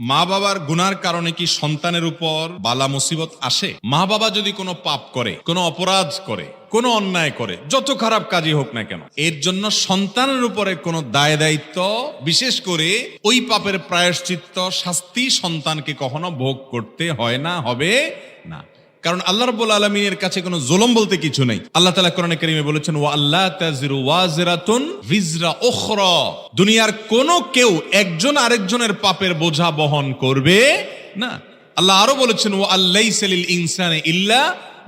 মা বাবার গুনার কারণে কি সন্তানের উপর বালা মুসিবত আসে? মা বাবা যদি কোনো পাপ করে, কোনো অপরাধ করে, কোনো অন্যায় করে, যত খারাপ কাজই হোক না কেন, এর জন্য সন্তানের উপরে কোনো দায় দায়িত্ব, বিশেষ করে ওই পাপের প্রায়শ্চিত্ত শাস্তি সন্তানকে কখনো ভোগ করতে হয় না, হবে না। কারণ আল্লাহ রাব্বুল আলামিনের কাছে কোনো জুলুম বলতে কিছু নেই। আল্লাহ তাআলা কোরআনে কারীমে বলেছেন, ওয়া আল্লা তাজিরু ওয়াজিরাতুন ভিজরা উখরা, দুনিয়ার কোনো কেউ একজন আরেকজনের পাপের বোঝা বহন করবে না। আল্লাহ আরো বলেছেন, ওয়া আল্লাইসা লিল ইনসানি ইল্লা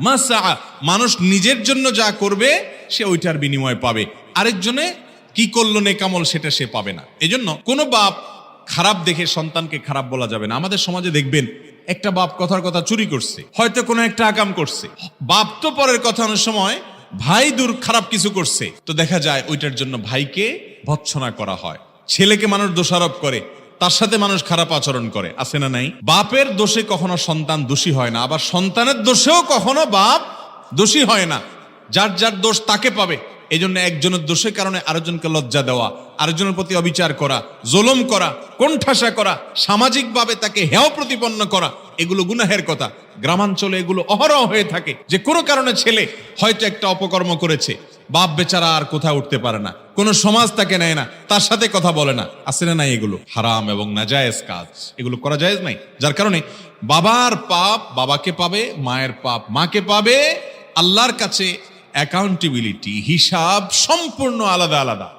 মা সাআ, মানুষ নিজের জন্য যা করবে সে ওইটার বিনিময় পাবে, আরেকজনে কি করলো নেকামল সেটা সে পাবে না। এজন্য কোনো বাপ খারাপ দেখে সন্তানকে খারাপ বলা যাবে না। আমাদের সমাজে দেখবেন একটা বাপ কথার কথা চুরি করছে, হয়তো কোনো একটা আকাম করছে, বাপ তো পরের কথা, অনেক সময় ভাই দূর খারাপ কিছু করছে, তো দেখা যায় ওইটার জন্য ভাইকে ভৎসনা করা হয়, ছেলেকে মানুষ দোষারোপ করে, তার সাথে মানুষ খারাপ আচরণ করে, আছে না নাই? বাপের দোষে কখনো সন্তান দোষী হয় না, আবার সন্তানের দোষেও কখনো বাপ দোষী হয় না। যার যার দোষ তাকে পাবে। এই জন্য একজনের দোষের কারণে আরেকজনকে লজ্জা দেওয়া, আরেকজনের প্রতি অবিচার করা, জুলুম করা, কোণঠাসা করা, সামাজিকভাবে তাকে হেয় প্রতিপন্ন করা, এগুলো গুনাহের কথা। গ্রামাঞ্চলে এগুলো অহরহ হয়ে থাকে, যে কোনো কারণে ছেলে হয়তো একটা অপকর্ম করেছে, বাপ বেচারা আর কোথাও উঠতে পারে না, কোনো সমাজ তাকে নেয় না, তার সাথে কথা বলে না, আছে না নাই? এগুলো হারাম এবং নাজায়েজ কাজ, এগুলো করা জায়েজ নাই। যার কারণে বাবার পাপ বাবাকে পাবে, মায়ের পাপ মাকে পাবে। আল্লাহর কাছে অ্যাকাউন্টেবিলিটি, হিসাব সম্পূর্ণ আলাদা আলাদা।